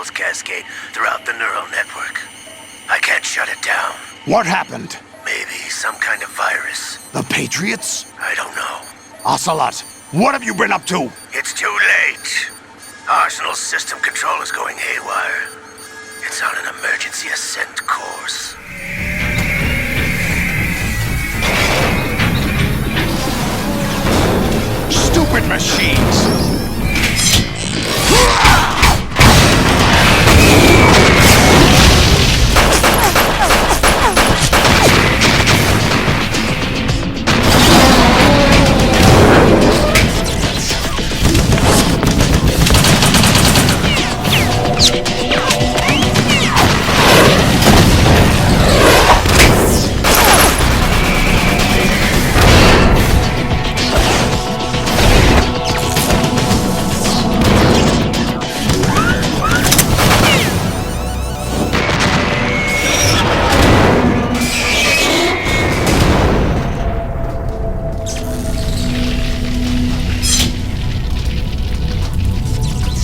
signals cascade throughout the neural network. I can't shut it down. What happened? Maybe some kind of virus. The Patriots? I don't know. Ocelot, what have you been up to? It's too late. Arsenal's system control is going haywire. It's on an emergency ascent course. Stupid machines!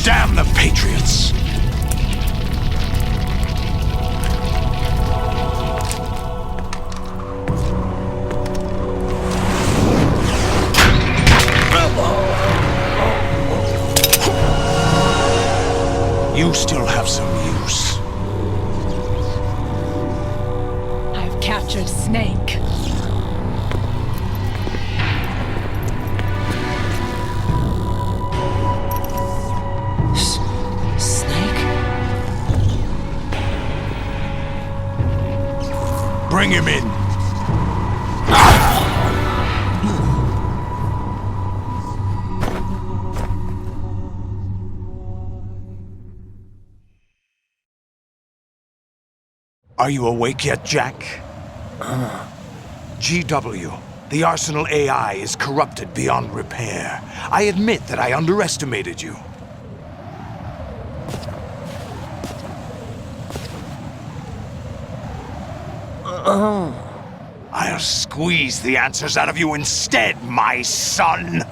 Damn the Patriots! You still have some use. I've captured Snake. Bring him in. Are you awake yet, Jack? GW, the Arsenal AI is corrupted beyond repair. I admit that I underestimated you. I'll squeeze the answers out of you instead, my son!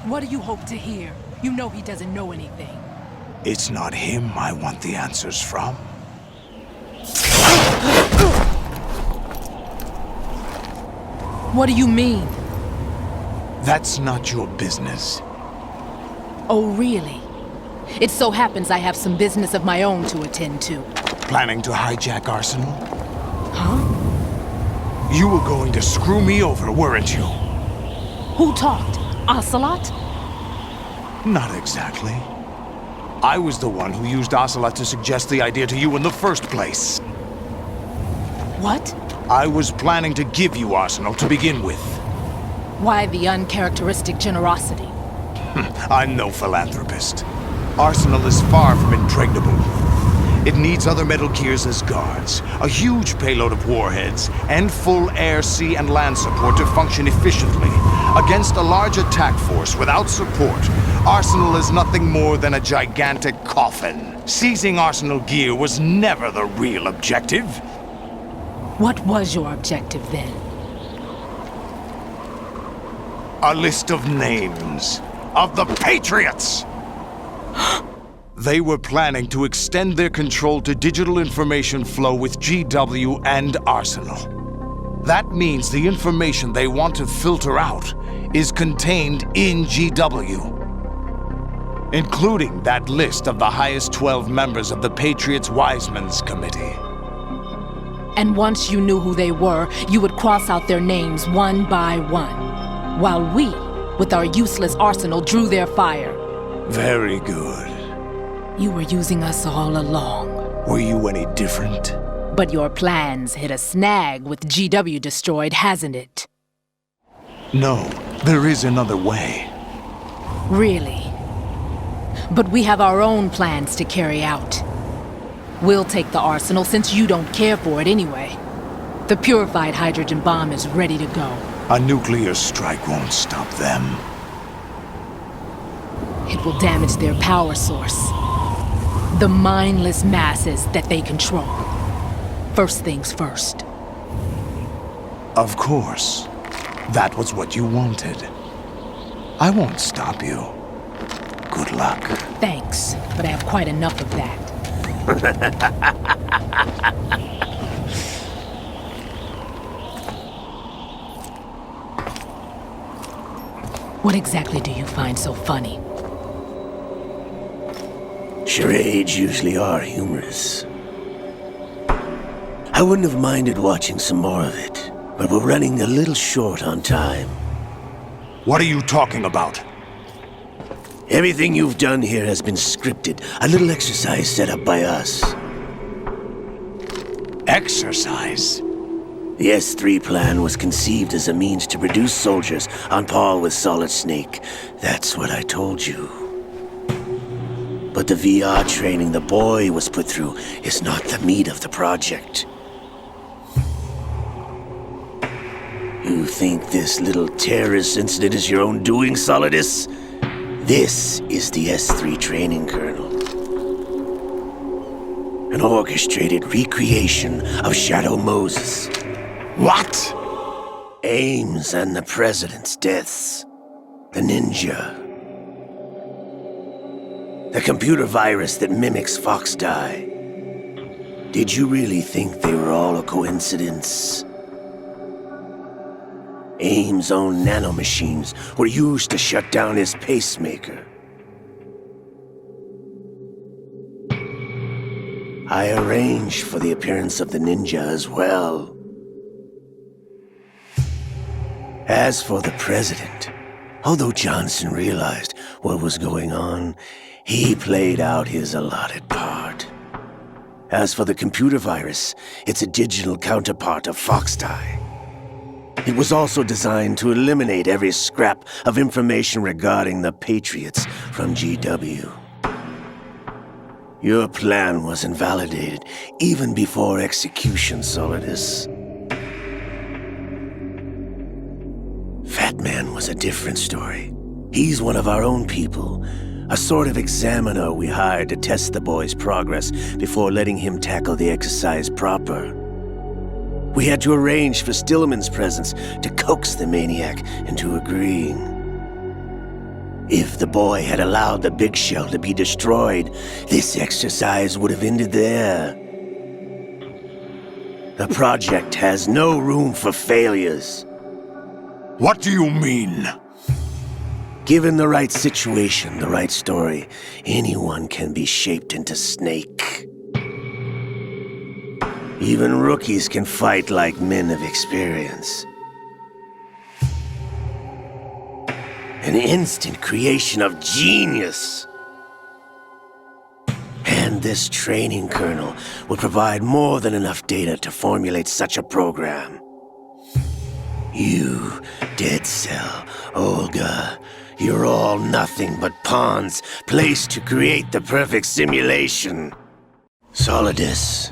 What do you hope to hear? You know he doesn't know anything. It's not him I want the answers from. What do you mean? That's not your business. Oh, really? It so happens I have some business of my own to attend to. Planning to hijack Arsenal? Huh? You were going to screw me over, weren't you? Who talked? Ocelot? Not exactly. I was the one who used Ocelot to suggest the idea to you in the first place. What? I was planning to give you Arsenal to begin with. Why the uncharacteristic generosity? I'm no philanthropist. Arsenal is far from impregnable. It needs other Metal Gears as guards, a huge payload of warheads, and full air, sea, and land support to function efficiently. Against a large attack force without support, Arsenal is nothing more than a gigantic coffin. Seizing Arsenal gear was never the real objective. What was your objective then? A list of names of the Patriots! They were planning to extend their control to digital information flow with GW and Arsenal. That means the information they want to filter out is contained in GW, including that list of the highest 12 members of the Patriots Wiseman's Committee. And once you knew who they were, you would cross out their names one by one, while we, with our useless arsenal, drew their fire. Very good. You were using us all along. Were you any different? But your plans hit a snag with GW destroyed, hasn't it? No, there is another way. Really? But we have our own plans to carry out. We'll take the arsenal since you don't care for it anyway. The purified hydrogen bomb is ready to go. A nuclear strike won't stop them. It will damage their power source. The mindless masses that they control. First things first. Of course. That was what you wanted. I won't stop you. Good luck. Thanks, but I have quite enough of that. What exactly do you find so funny? Charades usually are humorous. I wouldn't have minded watching some more of it, but we're running a little short on time. What are you talking about? Everything you've done here has been scripted, a little exercise set up by us. Exercise? The S3 plan was conceived as a means to produce soldiers on par with Solid Snake. That's what I told you. But the VR training the boy was put through is not the meat of the project. You think this little terrorist incident is your own doing, Solidus? This is the S3 training kernel. An orchestrated recreation of Shadow Moses. What? Ames and the President's deaths. The ninja. The computer virus that mimics Fox Die. Did you really think they were all a coincidence? Ames' own nanomachines were used to shut down his pacemaker. I arranged for the appearance of the ninja as well. As for the President, although Johnson realized what was going on, he played out his allotted part. As for the computer virus, it's a digital counterpart of FoxDie. It was also designed to eliminate every scrap of information regarding the Patriots from GW. Your plan was invalidated even before execution, Solidus. Fat Man was a different story. He's one of our own people, a sort of examiner we hired to test the boy's progress before letting him tackle the exercise proper. We had to arrange for Stillman's presence to coax the maniac into agreeing. If the boy had allowed the big shell to be destroyed, this exercise would have ended there. The project has no room for failures. What do you mean? Given the right situation, the right story, anyone can be shaped into Snake. Even rookies can fight like men of experience. An instant creation of genius. And this training kernel will provide more than enough data to formulate such a program. You, Dead Cell, Olga, you're all nothing but pawns placed to create the perfect simulation. Solidus,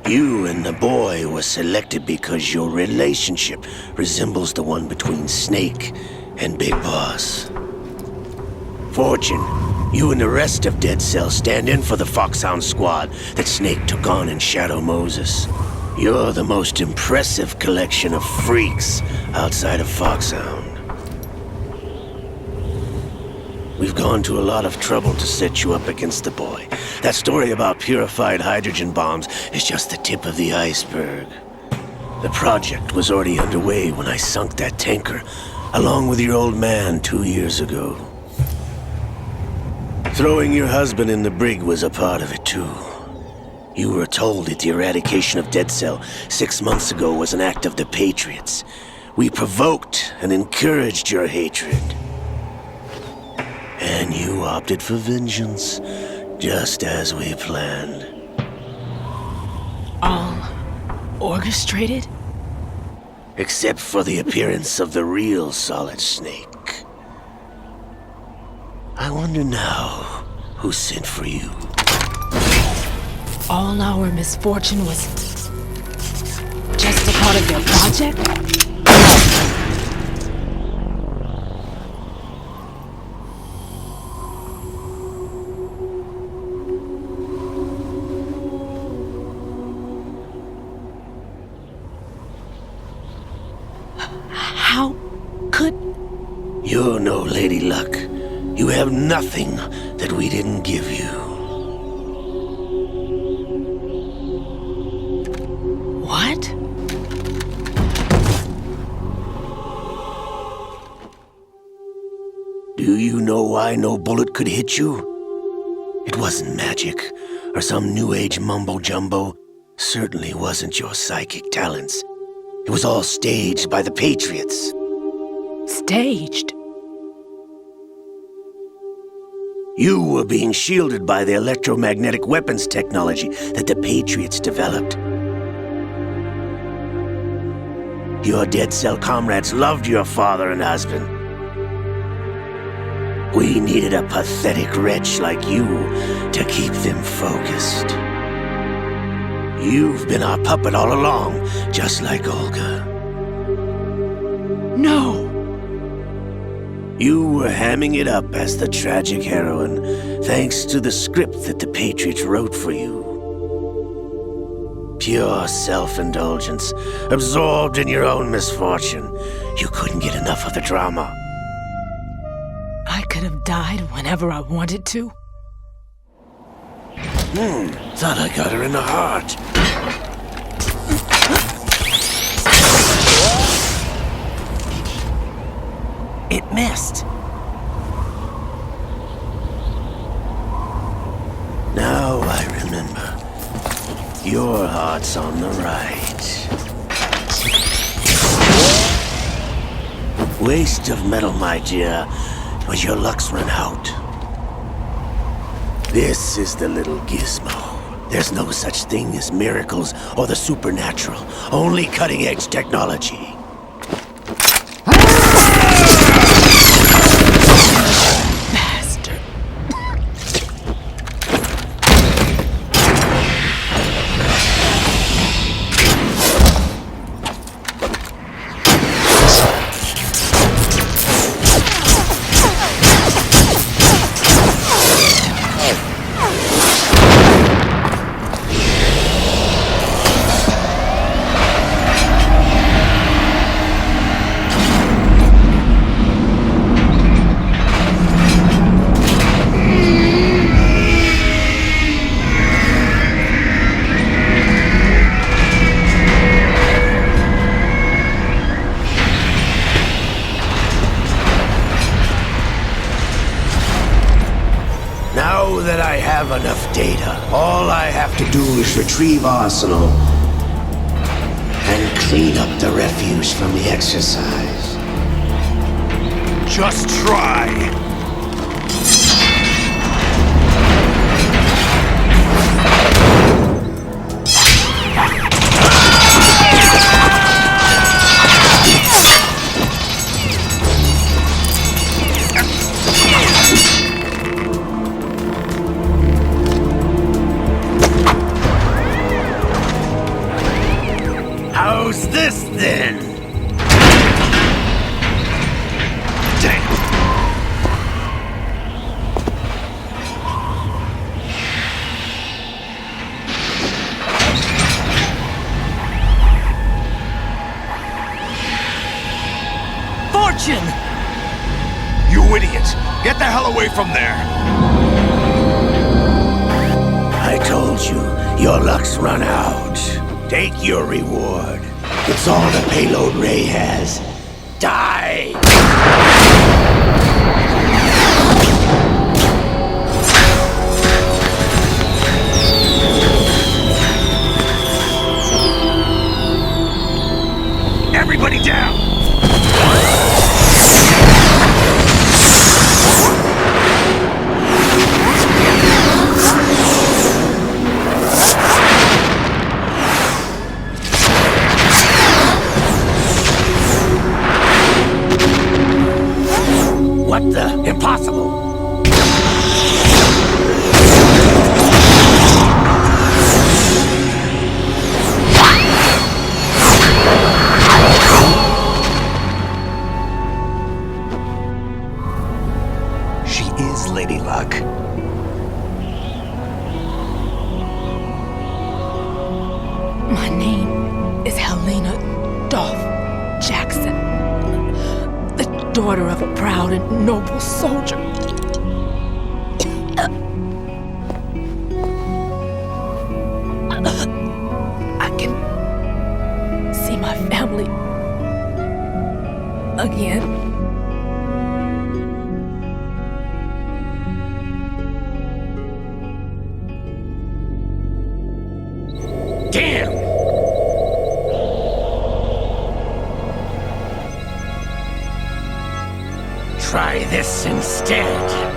you and the boy were selected because your relationship resembles the one between Snake and Big Boss. Fortune, you and the rest of Dead Cell stand in for the Foxhound squad that Snake took on in Shadow Moses. You're the most impressive collection of freaks outside of Foxhound. We've gone to a lot of trouble to set you up against the boy. That story about purified hydrogen bombs is just the tip of the iceberg. The project was already underway when I sunk that tanker, along with your old man 2 years ago. Throwing your husband in the brig was a part of it too. You were told that the eradication of Dead Cell 6 months ago was an act of the Patriots. We provoked and encouraged your hatred. And you opted for vengeance, just as we planned. All orchestrated? Except for the appearance of the real Solid Snake. I wonder now who sent for you. All our misfortune was just a part of their project? You're no Lady Luck. You have nothing that we didn't give you. What? Do you know why no bullet could hit you? It wasn't magic, or some new age mumbo-jumbo. Certainly wasn't your psychic talents. It was all staged by the Patriots. Staged? You were being shielded by the electromagnetic weapons technology that the Patriots developed. Your dead cell comrades loved your father and husband. We needed a pathetic wretch like you to keep them focused. You've been our puppet all along, just like Olga. No! You were hamming it up as the tragic heroine, thanks to the script that the Patriots wrote for you. Pure self-indulgence, absorbed in your own misfortune. You couldn't get enough of the drama. I could have died whenever I wanted to. Thought I got her in the heart. It missed. Now I remember. Your heart's on the right. Waste of metal, my dear, but your luck's run out. This is the little gizmo. There's no such thing as miracles or the supernatural, only cutting-edge technology. Bastard. Now that I have enough data, all I have to do is retrieve Arsenal and clean up the refuse from the exercise. Just try. How's this then? Damn. Fortune! You idiot! Get the hell away from there! I told you, your luck's run out. Take your reward. It's all the payload Ray has. Die! Everybody down! daughter of a proud and noble soldier. I can see my family again. Damn! Try this instead.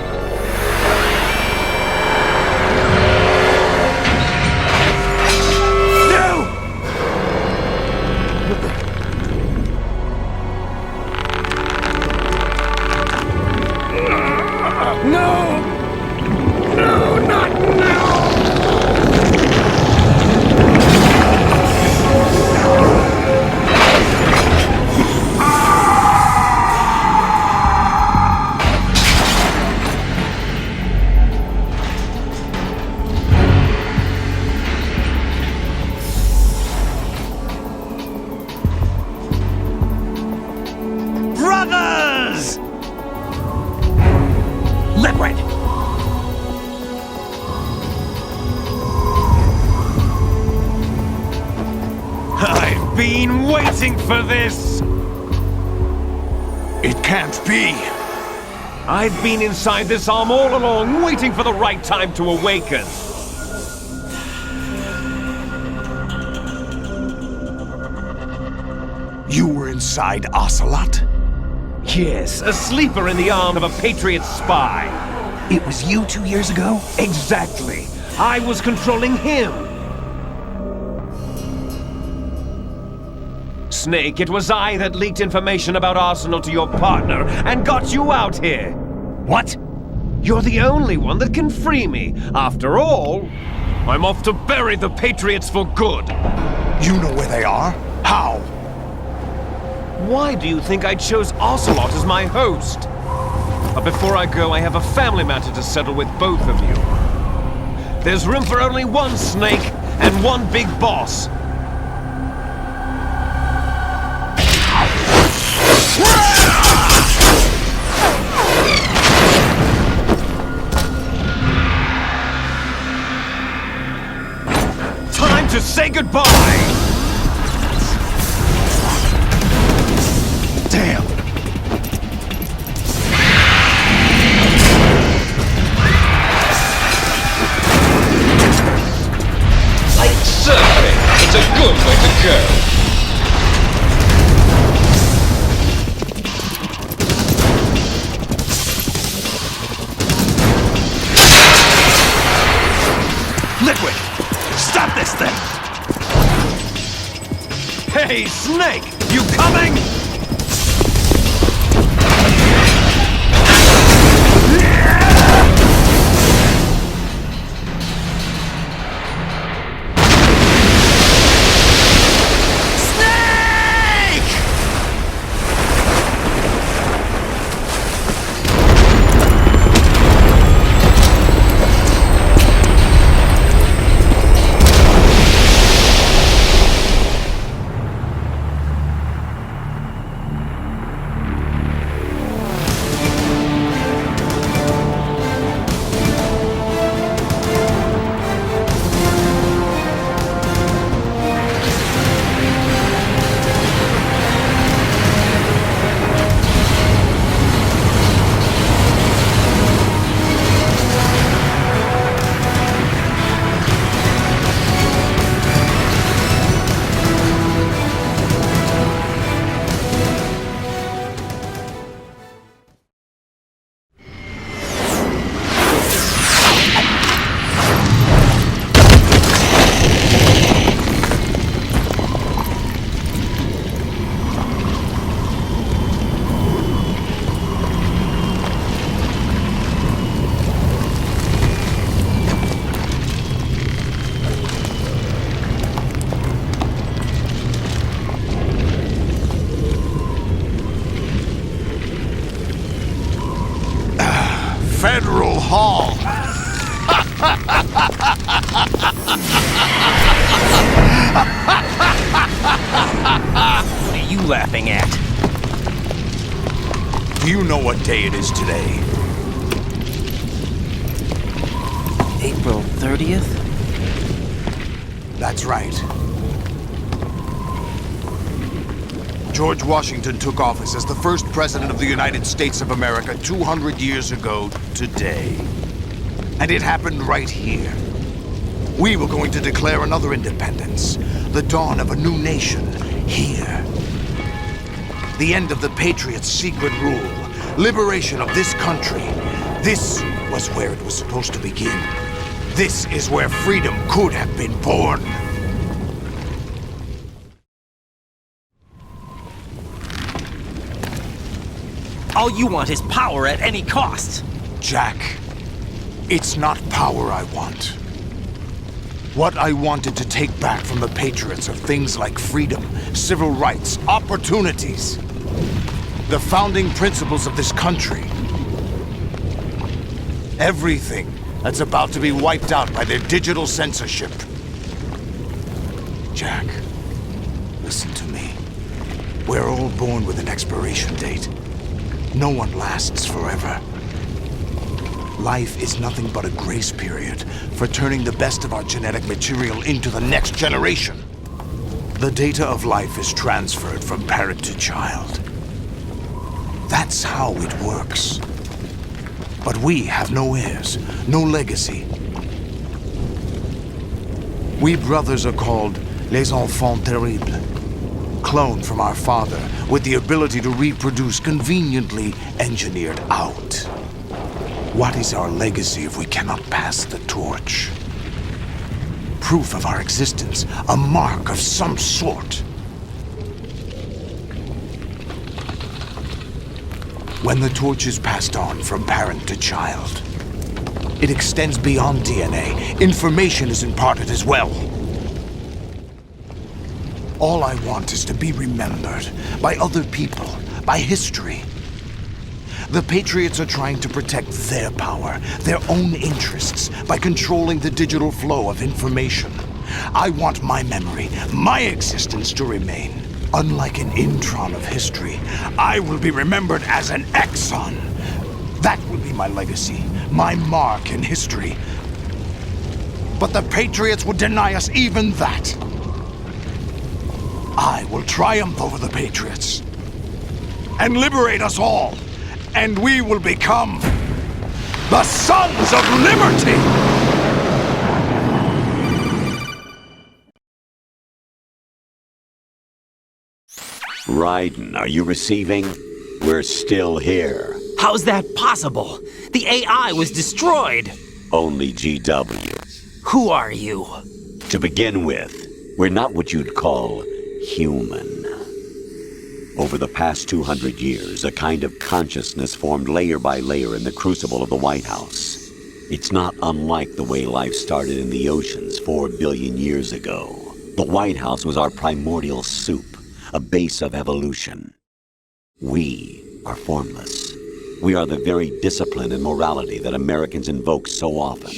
Brothers! Liquid! I've been waiting for this! It can't be. I've been inside this arm all along, waiting for the right time to awaken. You were inside Ocelot? Yes, a sleeper in the arm of a Patriot spy. It was you 2 years ago? Exactly. I was controlling him. Snake, it was I that leaked information about Arsenal to your partner and got you out here. What? You're the only one that can free me. After all, I'm off to bury the Patriots for good. You know where they are? How? Why do you think I chose Ocelot as my host? But before I go, I have a family matter to settle with both of you. There's room for only one Snake and one big boss. Time to say goodbye! Damn! Like surfing, it's a good way to go. Liquid! Stop this thing! Hey, Snake! You coming? Federal Hall! What are you laughing at? Do you know what day it is today? April 30th? That's right. George Washington took office as the first president of the United States of America 200 years ago today. And it happened right here. We were going to declare another independence, the dawn of a new nation, here. The end of the Patriots' secret rule, liberation of this country. This was where it was supposed to begin. This is where freedom could have been born. All you want is power at any cost. Jack, it's not power I want. What I wanted to take back from the Patriots are things like freedom, civil rights, opportunities. The founding principles of this country. Everything that's about to be wiped out by their digital censorship. Jack, listen to me. We're all born with an expiration date. No one lasts forever. Life is nothing but a grace period for turning the best of our genetic material into the next generation. The data of life is transferred from parent to child. That's how it works. But we have no heirs, no legacy. We brothers are called les enfants terribles. Cloned from our father, with the ability to reproduce conveniently engineered out. What is our legacy if we cannot pass the torch? Proof of our existence, a mark of some sort. When the torch is passed on from parent to child, it extends beyond DNA. Information is imparted as well. All I want is to be remembered by other people, by history. The Patriots are trying to protect their power, their own interests, by controlling the digital flow of information. I want my memory, my existence to remain. Unlike an intron of history, I will be remembered as an exon. That will be my legacy, my mark in history. But the Patriots would deny us even that. I will triumph over the Patriots and liberate us all, and we will become the Sons of Liberty! Raiden, are you receiving? We're still here. How's that possible? The AI was destroyed. Only GW. Who are you? To begin with, we're not what you'd call human. Over the past 200 years, a kind of consciousness formed layer by layer in the crucible of the White House. It's not unlike the way life started in the oceans 4 billion years ago. The White House was our primordial soup, a base of evolution. We are formless. We are the very discipline and morality that Americans invoke so often.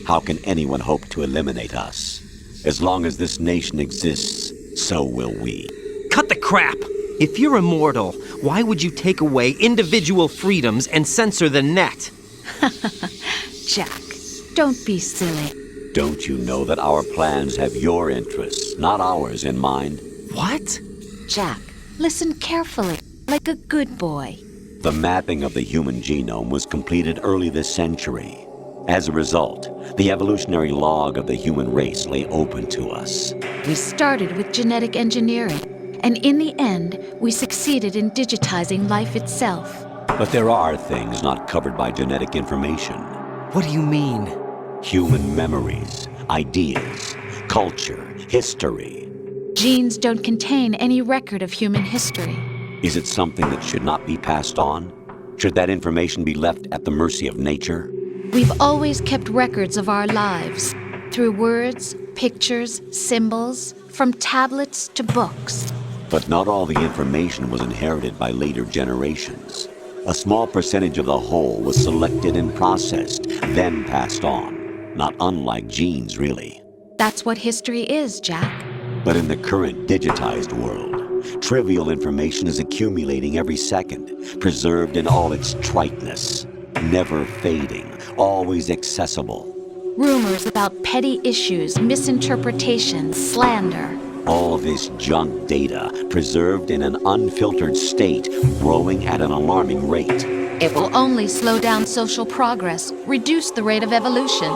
How can anyone hope to eliminate us? As long as this nation exists, so will we. Cut the crap! If you're immortal, why would you take away individual freedoms and censor the net? Jack, don't be silly. Don't you know that our plans have your interests, not ours, in mind? What? Jack, listen carefully, like a good boy. The mapping of the human genome was completed early this century. As a result, the evolutionary log of the human race lay open to us. We started with genetic engineering, and in the end, we succeeded in digitizing life itself. But there are things not covered by genetic information. What do you mean? Human memories, ideas, culture, history. Genes don't contain any record of human history. Is it something that should not be passed on? Should that information be left at the mercy of nature? We've always kept records of our lives, through words, pictures, symbols, from tablets to books. But not all the information was inherited by later generations. A small percentage of the whole was selected and processed, then passed on. Not unlike genes, really. That's what history is, Jack. But in the current digitized world, Trivial information is accumulating every second, preserved in all its triteness. Never fading, always accessible. Rumors about petty issues, misinterpretations, slander. All this junk data, preserved in an unfiltered state, growing at an alarming rate. It will only slow down social progress, reduce the rate of evolution.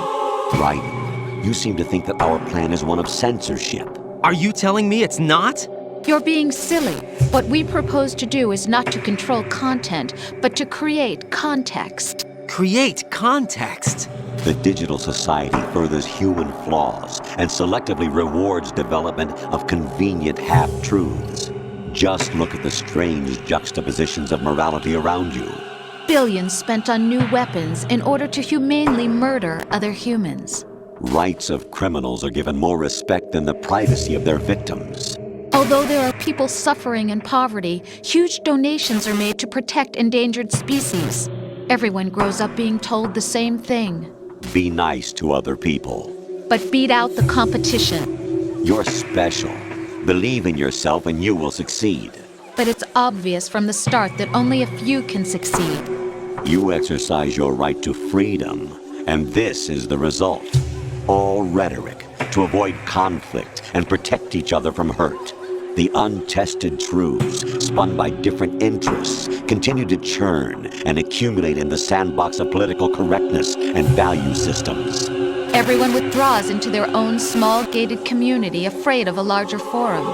Right. You seem to think that our plan is one of censorship. Are you telling me it's not? You're being silly. What we propose to do is not to control content, but to create context. Create context? The digital society furthers human flaws and selectively rewards development of convenient half-truths. Just look at the strange juxtapositions of morality around you. Billions spent on new weapons in order to humanely murder other humans. Rights of criminals are given more respect than the privacy of their victims. Although there are people suffering in poverty, huge donations are made to protect endangered species. Everyone grows up being told the same thing. Be nice to other people. But beat out the competition. You're special. Believe in yourself and you will succeed. But it's obvious from the start that only a few can succeed. You exercise your right to freedom, and this is the result. All rhetoric to avoid conflict and protect each other from hurt. The untested truths, spun by different interests, continue to churn and accumulate in the sandbox of political correctness and value systems. Everyone withdraws into their own small gated community, afraid of a larger forum.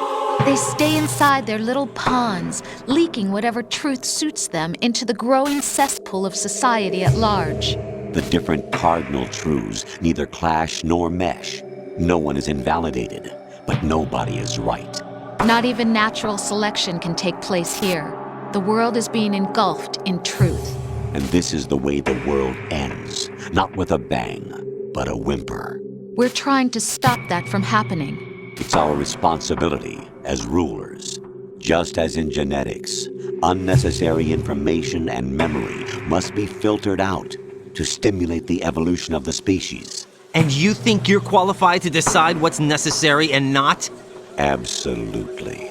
They stay inside their little ponds, leaking whatever truth suits them into the growing cesspool of society at large. The different cardinal truths neither clash nor mesh. No one is invalidated, but nobody is right. Not even natural selection can take place here. The world is being engulfed in truth. And this is the way the world ends. Not with a bang, but a whimper. We're trying to stop that from happening. It's our responsibility as rulers. Just as in genetics, unnecessary information and memory must be filtered out to stimulate the evolution of the species. And you think you're qualified to decide what's necessary and not? Absolutely.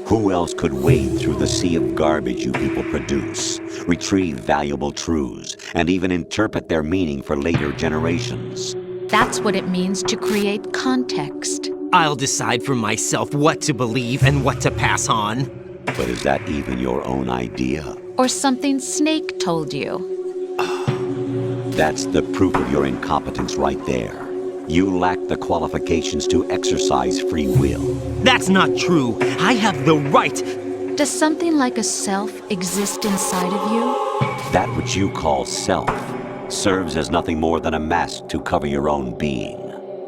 Who else could wade through the sea of garbage you people produce, retrieve valuable truths, and even interpret their meaning for later generations? That's what it means to create context. I'll decide for myself what to believe and what to pass on. But is that even your own idea? Or something Snake told you? That's the proof of your incompetence right there. You lack the qualifications to exercise free will. That's not true. I have the right. Does something like a self exist inside of you? That which you call self serves as nothing more than a mask to cover your own being.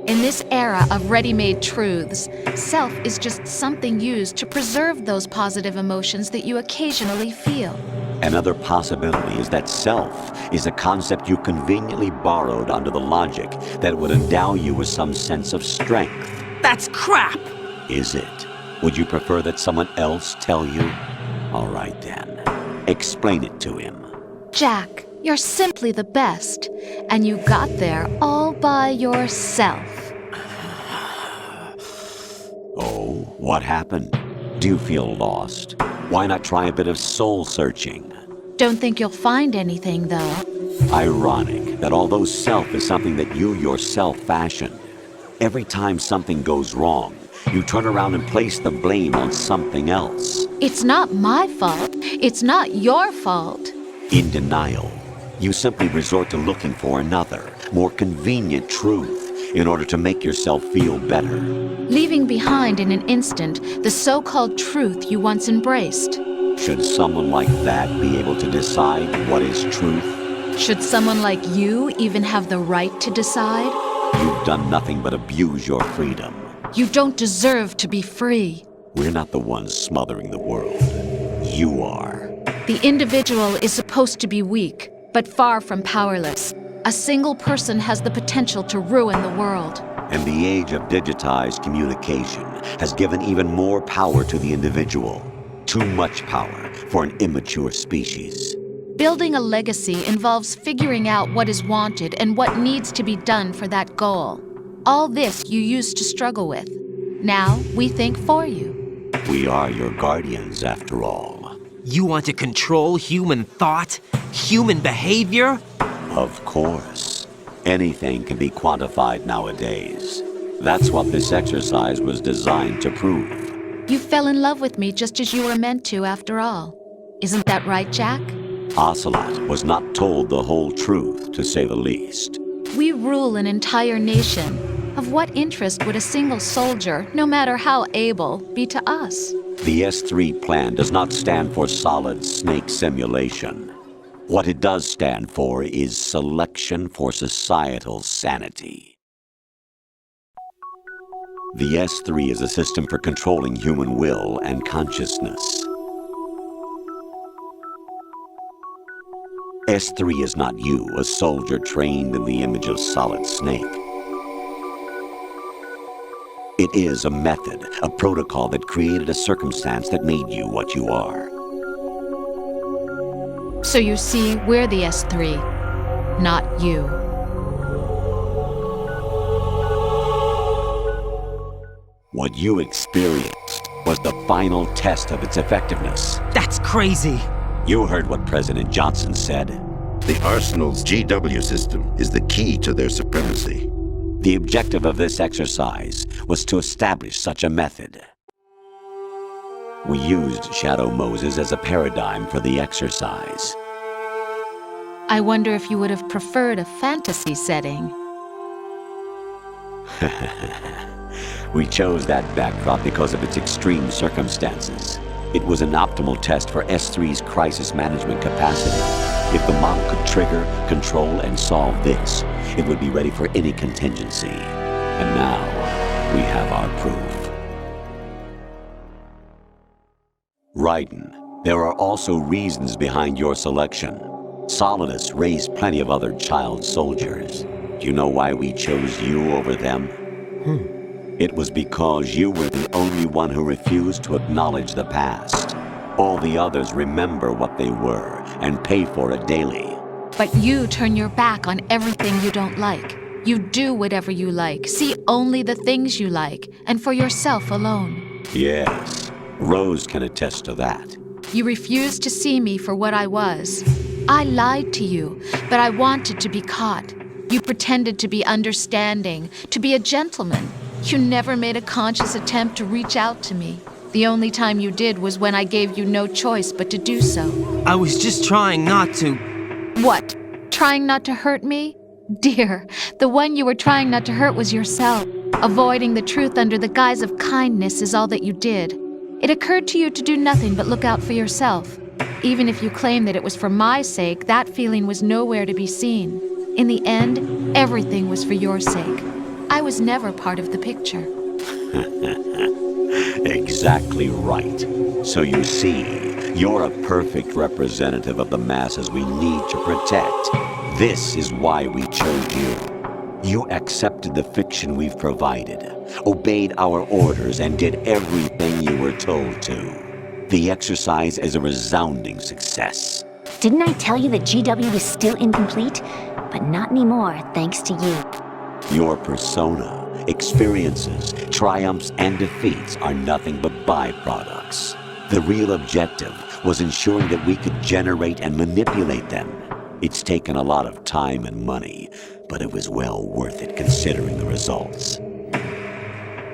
In this era of ready-made truths, self is just something used to preserve those positive emotions that you occasionally feel. Another possibility is that self is a concept you conveniently borrowed under the logic that would endow you with some sense of strength. That's crap! Is it? Would you prefer that someone else tell you? All right then. Explain it to him. Jack, you're simply the best, and you got there all by yourself. Oh, what happened? Do you feel lost? Why not try a bit of soul-searching? Don't think you'll find anything, though. Ironic that although self is something that you yourself fashioned, every time something goes wrong, you turn around and place the blame on something else. It's not my fault. It's not your fault. In denial, you simply resort to looking for another, more convenient truth in order to make yourself feel better. Leaving behind in an instant the so-called truth you once embraced. Should someone like that be able to decide what is truth? Should someone like you even have the right to decide? You've done nothing but abuse your freedom. You don't deserve to be free. We're not the ones smothering the world. You are. The individual is supposed to be weak, but far from powerless. A single person has the potential to ruin the world. And the age of digitized communication has given even more power to the individual. Too much power for an immature species. Building a legacy involves figuring out what is wanted and what needs to be done for that goal. All this you used to struggle with. Now we think for you. We are your guardians, after all. You want to control human thought? Human behavior? Of course. Anything can be quantified nowadays. That's what this exercise was designed to prove. You fell in love with me just as you were meant to, after all. Isn't that right, Jack? Ocelot was not told the whole truth, to say the least. We rule an entire nation. Of what interest would a single soldier, no matter how able, be to us? The S3 plan does not stand for solid snake simulation. What it does stand for is selection for societal sanity. The S3 is a system for controlling human will and consciousness. S3 is not you, a soldier trained in the image of Solid Snake. It is a method, a protocol that created a circumstance that made you what you are. So you see, we're the S3, not you. What you experienced was the final test of its effectiveness. That's crazy. You heard what President Johnson said. The Arsenal's GW system is the key to their supremacy. The objective of this exercise was to establish such a method. We used Shadow Moses as a paradigm for the exercise. I wonder if you would have preferred a fantasy setting. We chose that backdrop because of its extreme circumstances. It was an optimal test for S3's crisis management capacity. If the model could trigger, control, and solve this, it would be ready for any contingency. And now, we have our proof. Raiden, there are also reasons behind your selection. Solidus raised plenty of other child soldiers. Do you know why we chose you over them? It was because you were the only one who refused to acknowledge the past. All the others remember what they were and pay for it daily. But you turn your back on everything you don't like. You do whatever you like, see only the things you like, and for yourself alone. Yes, Rose can attest to that. You refused to see me for what I was. I lied to you, but I wanted to be caught. You pretended to be understanding, to be a gentleman. You never made a conscious attempt to reach out to me. The only time you did was when I gave you no choice but to do so. I was just trying not to. What? Trying not to hurt me? Dear, the one you were trying not to hurt was yourself. Avoiding the truth under the guise of kindness is all that you did. It occurred to you to do nothing but look out for yourself. Even if you claim that it was for my sake, that feeling was nowhere to be seen. In the end, everything was for your sake. I was never part of the picture. Exactly right. So you see, you're a perfect representative of the masses we need to protect. This is why we chose you. You accepted the fiction we've provided, obeyed our orders, and did everything you were told to. The exercise is a resounding success. Didn't I tell you that GW was still incomplete? But not anymore, thanks to you. Your persona, experiences, triumphs, and defeats are nothing but byproducts. The real objective was ensuring that we could generate and manipulate them. It's taken a lot of time and money, but it was well worth it considering the results.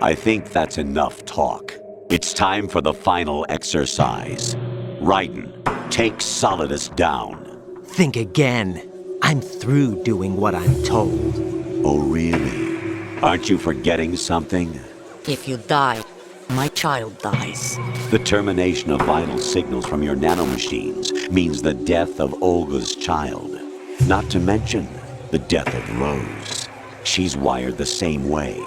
I think that's enough talk. It's time for the final exercise. Raiden, take Solidus down. Think again. I'm through doing what I'm told. Oh, really? Aren't you forgetting something? If you die, my child dies. The termination of vital signals from your nanomachines means the death of Olga's child. Not to mention the death of Rose. She's wired the same way.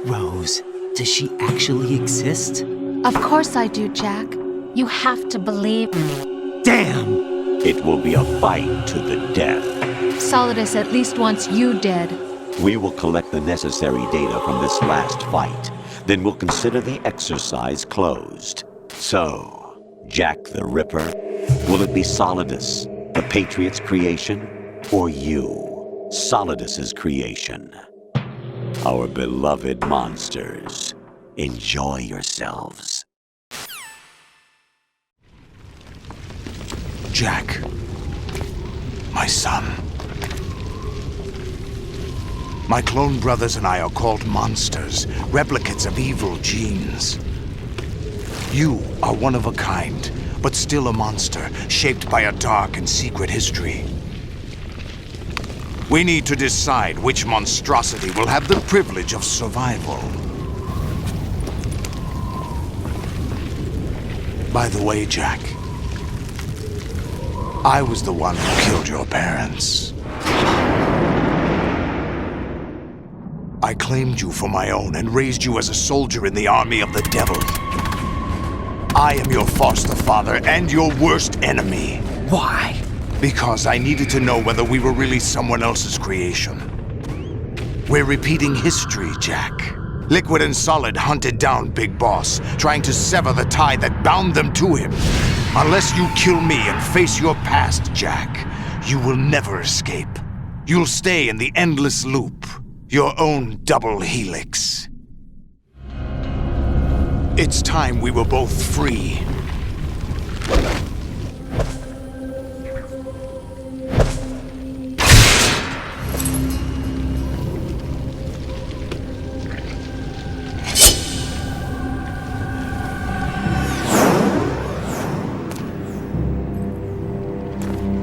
Rose, does she actually exist? Of course I do, Jack. You have to believe me. Damn! It will be a fight to the death. Solidus at least wants you dead. We will collect the necessary data from this last fight. Then we'll consider the exercise closed. So, Jack the Ripper, will it be Solidus, the Patriot's creation, or you, Solidus's creation? Our beloved monsters, enjoy yourselves. Jack, my son. My clone brothers and I are called monsters, replicates of evil genes. You are one of a kind, but still a monster, shaped by a dark and secret history. We need to decide which monstrosity will have the privilege of survival. By the way, Jack, I was the one who killed your parents. I claimed you for my own and raised you as a soldier in the army of the devil. I am your foster father and your worst enemy. Why? Because I needed to know whether we were really someone else's creation. We're repeating history, Jack. Liquid and Solid hunted down Big Boss, trying to sever the tie that bound them to him. Unless you kill me and face your past, Jack, you will never escape. You'll stay in the endless loop, your own double helix. It's time we were both free.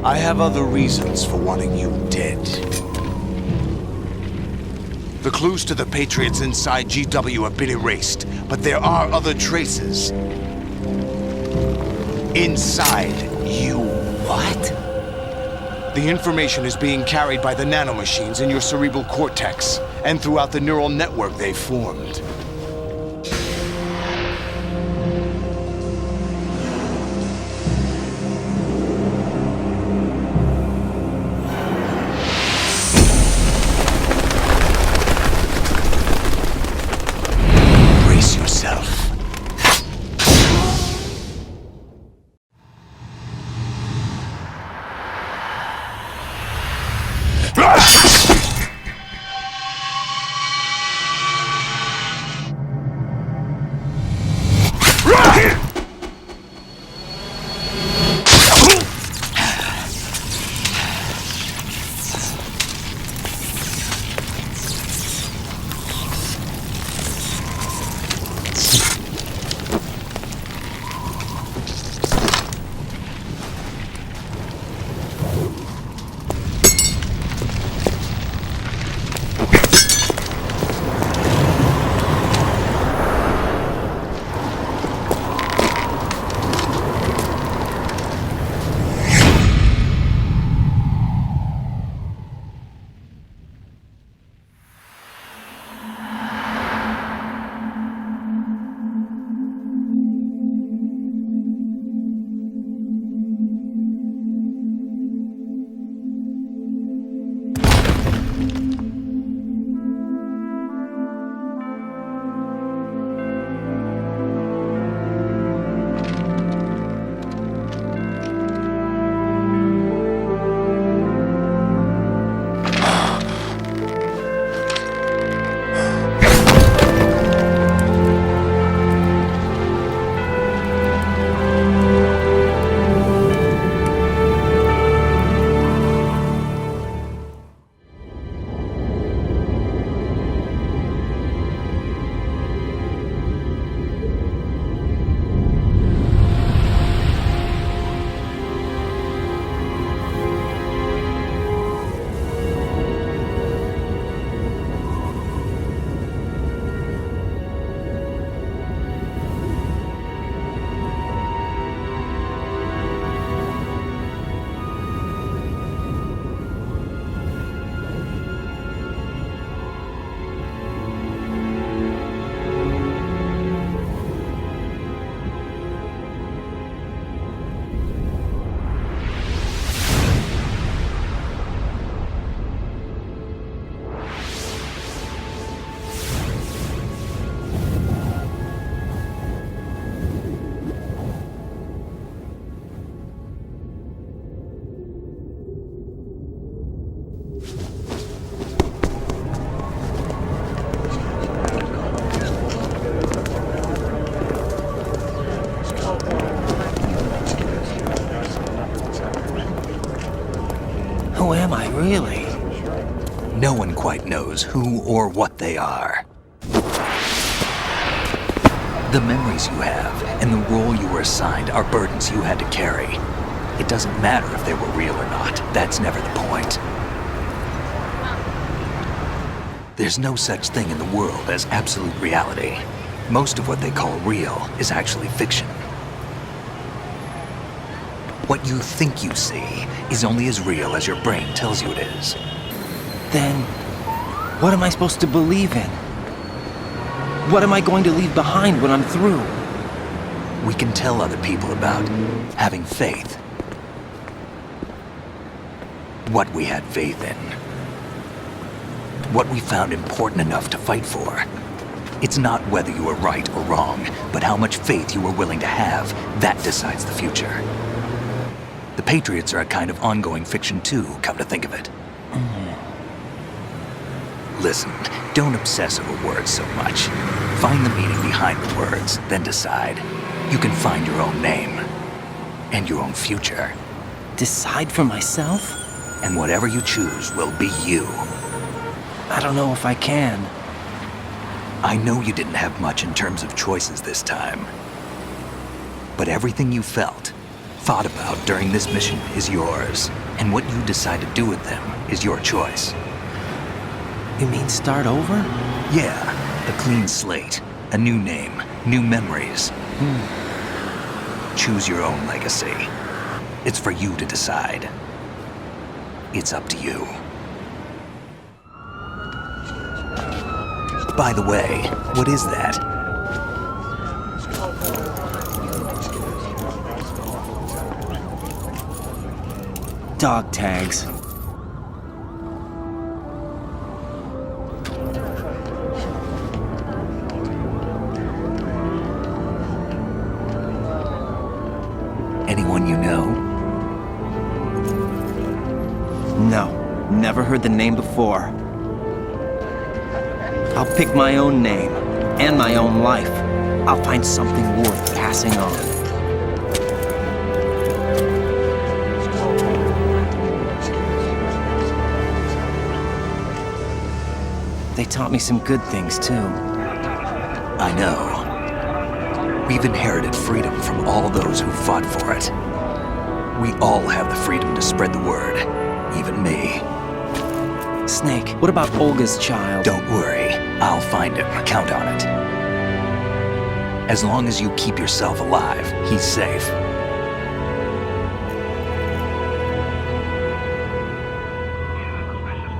I have other reasons for wanting you dead. The clues to the Patriots inside GW have been erased, but there are other traces. Inside you. What? The information is being carried by the nanomachines in your cerebral cortex, and throughout the neural network they've formed. knows who or what they are. The memories you have and the role you were assigned are burdens you had to carry. It doesn't matter if they were real or not. That's never the point. There's no such thing in the world as absolute reality. Most of what they call real is actually fiction. What you think you see is only as real as your brain tells you it is. Then, what am I supposed to believe in? What am I going to leave behind when I'm through? We can tell other people about having faith. What we had faith in. What we found important enough to fight for. It's not whether you were right or wrong, but how much faith you were willing to have. That decides the future. The Patriots are a kind of ongoing fiction too, come to think of it. Listen, don't obsess over words so much. Find the meaning behind the words, then decide. You can find your own name. And your own future. Decide for myself? And whatever you choose will be you. I don't know if I can. I know you didn't have much in terms of choices this time. But everything you felt, thought about during this mission is yours. And what you decide to do with them is your choice. You mean start over? Yeah, a clean slate, a new name, new memories. Choose your own legacy. It's for you to decide. It's up to you. By the way, what is that? Dog tags. Anyone you know? No, never heard the name before. I'll pick my own name, and my own life. I'll find something worth passing on. They taught me some good things, too. I know. We've inherited freedom from all those who fought for it. We all have the freedom to spread the word, even me. Snake, what about Olga's child? Don't worry, I'll find him. Count on it. As long as you keep yourself alive, he's safe.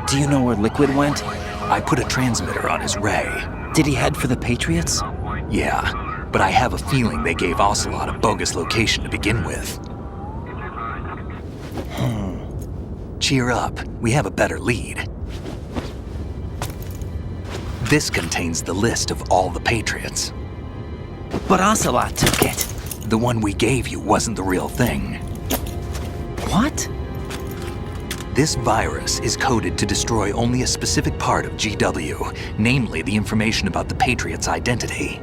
Do you know where Liquid went? I put a transmitter on his ray. Did he head for the Patriots? Yeah, but I have a feeling they gave Ocelot a bogus location to begin with. Cheer up, we have a better lead. This contains the list of all the Patriots. But Ocelot took it. The one we gave you wasn't the real thing. What? This virus is coded to destroy only a specific part of GW, namely the information about the Patriots' identity.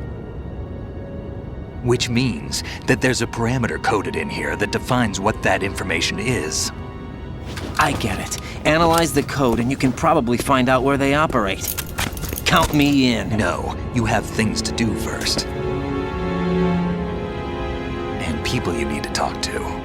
Which means that there's a parameter coded in here that defines what that information is. I get it. Analyze the code and you can probably find out where they operate. Count me in. No, you have things to do first. And people you need to talk to.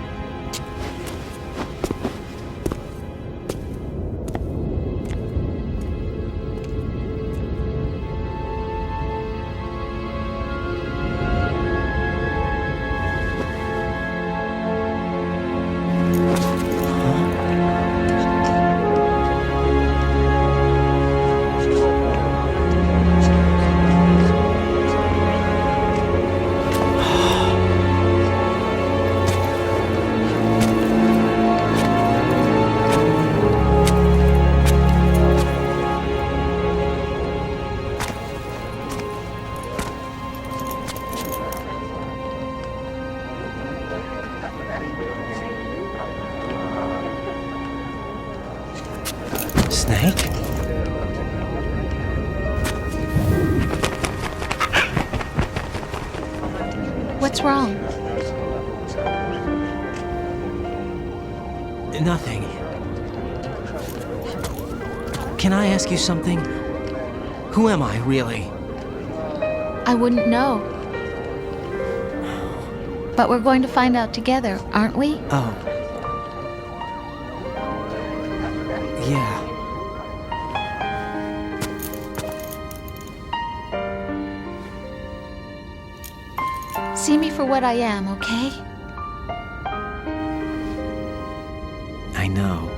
Snake? What's wrong? Nothing. Can I ask you something? Who am I, really? I wouldn't know. But we're going to find out together, aren't we? Oh. Yeah. See me for what I am, okay? I know.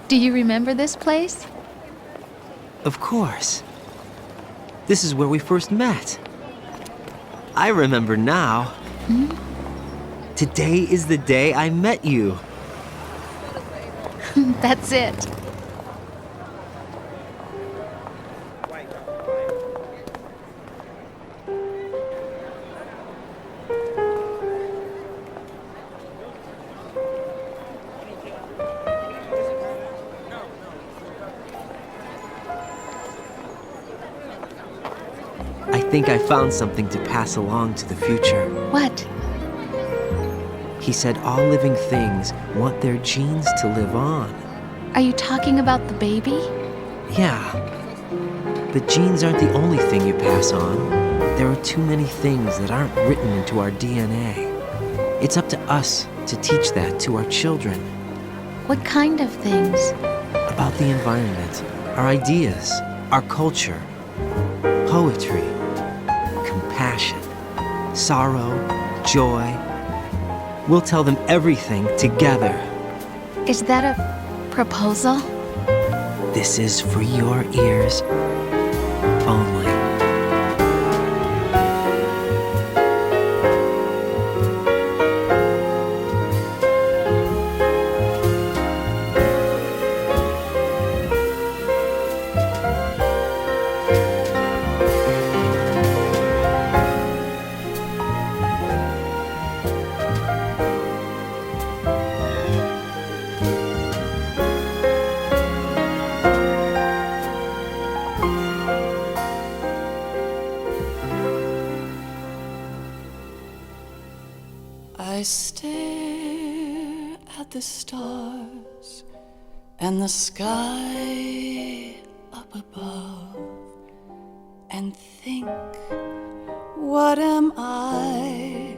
Do you remember this place? Of course. This is where we first met. I remember now. Today is the day I met you. That's it. I think I found something to pass along to the future. What? He said all living things want their genes to live on. Are you talking about the baby? Yeah. The genes aren't the only thing you pass on. There are too many things that aren't written into our DNA. It's up to us to teach that to our children. What kind of things? About the environment, our ideas, our culture, poetry, compassion, sorrow, joy. We'll tell them everything together. Is that a proposal? This is for your ears only. I stare at the stars and the sky up above and think, what am I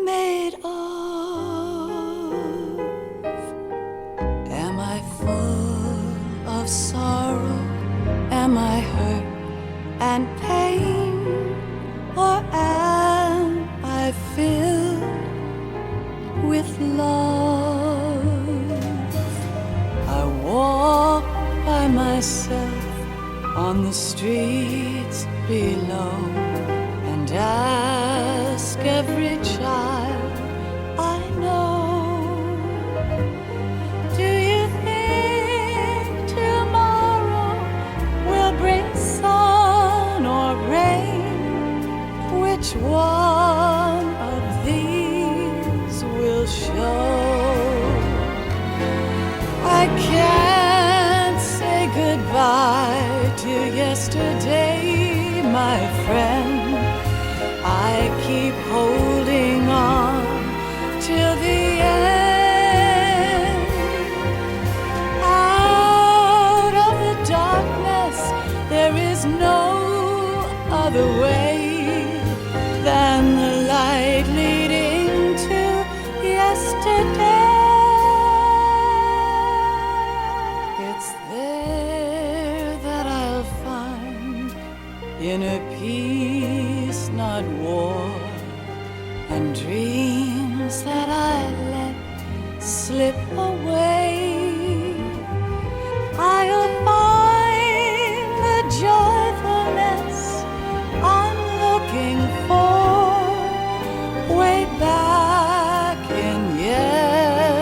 made of? Am I full of sorrow? Am I hurt and pain? Or am I filled with love? I walk by myself on the streets below and ask every child I know, do you think tomorrow will bring sun or rain? Which one of these will show? I can't say goodbye to yesterday, my friend. I keep holding on till the end. Out of the darkness, there is no other way than the light leading to yesterday. It's there that I'll find inner peace, not war, and dreams that I let slip away. I'll find the joyfulness I'm looking for way back in yesterday.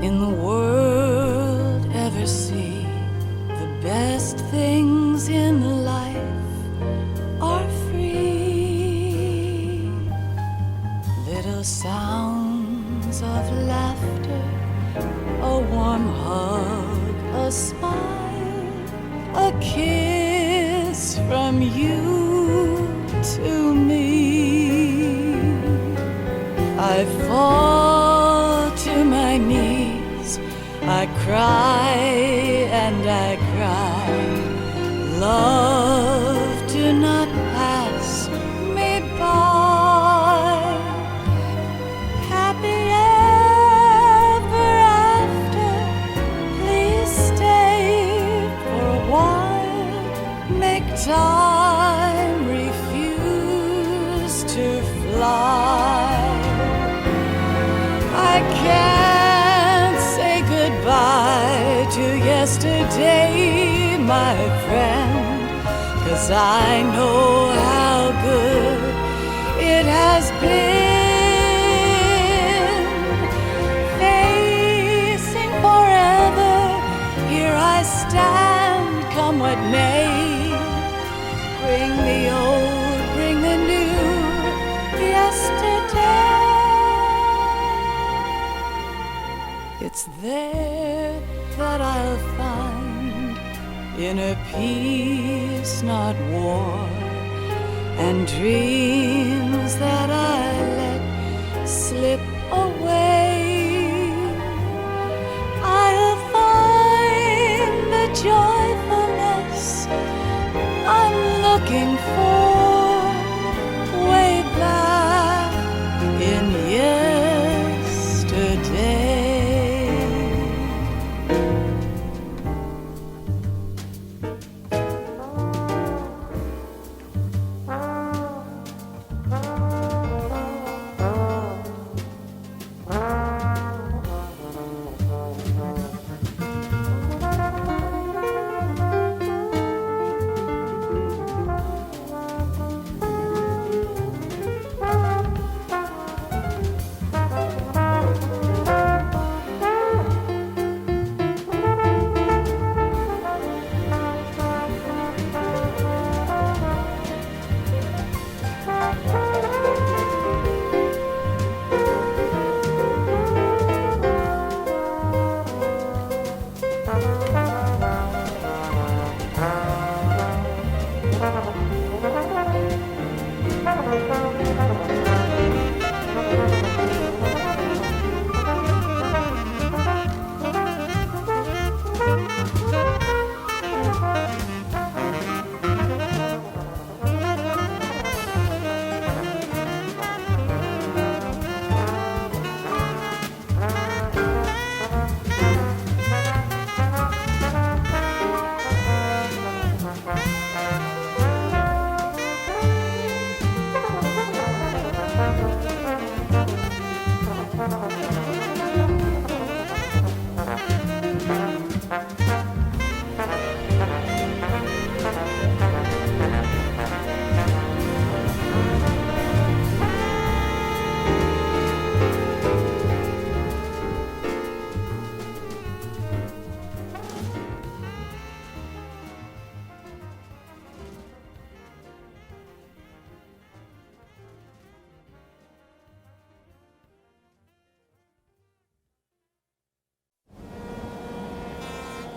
in the world ever see. The best things in life are free. Little sounds of laughter, a warm hug, a smile, a kiss from you to me. I fall to my knees, I cry and I cry. Love, do not pass me by. Happy ever after, please stay for a while. Make time refuse to fly. I can't say goodbye to yesterday, my friend, 'cause I know how good it has been. Facing forever, here I stand, come what may. Bring the old, bring the new, yesterday. It's there that I'll find inner peace, not war, and dreams that I let slip away. I'll find the joyfulness I'm looking for way back in yesterday.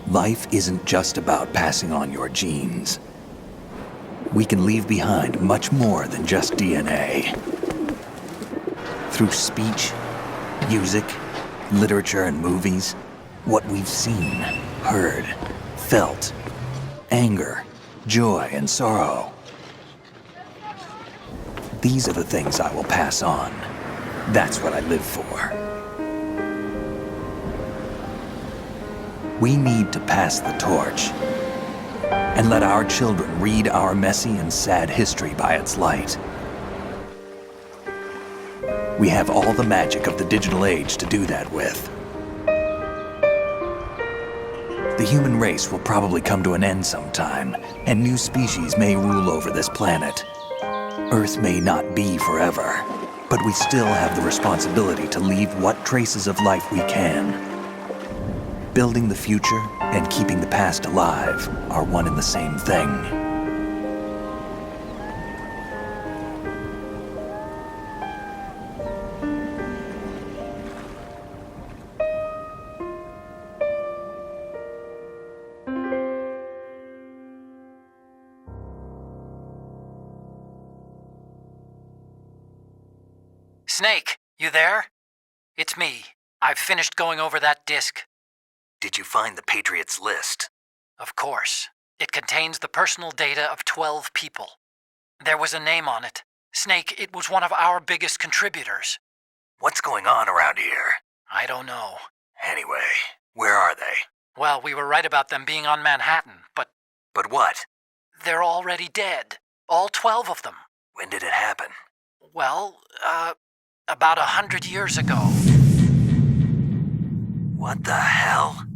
Life isn't just about passing on your genes. We can leave behind much more than just DNA. Through speech, music, literature, and movies, what we've seen, heard, felt, anger, joy, and sorrow. These are the things I will pass on. That's what I live for. We need to pass the torch and let our children read our messy and sad history by its light. We have all the magic of the digital age to do that with. The human race will probably come to an end sometime, and new species may rule over this planet. Earth may not be forever, but we still have the responsibility to leave what traces of life we can. Building the future and keeping the past alive are one and the same thing. Snake, you there? It's me. I've finished going over that disk. Did you find the Patriots list? Of course. It contains the personal data of 12 people. There was a name on it. Snake, it was one of our biggest contributors. What's going on around here? I don't know. Anyway, where are they? Well, we were right about them being on Manhattan, but... But what? They're already dead. All 12 of them. When did it happen? Well, about 100 years ago. What the hell?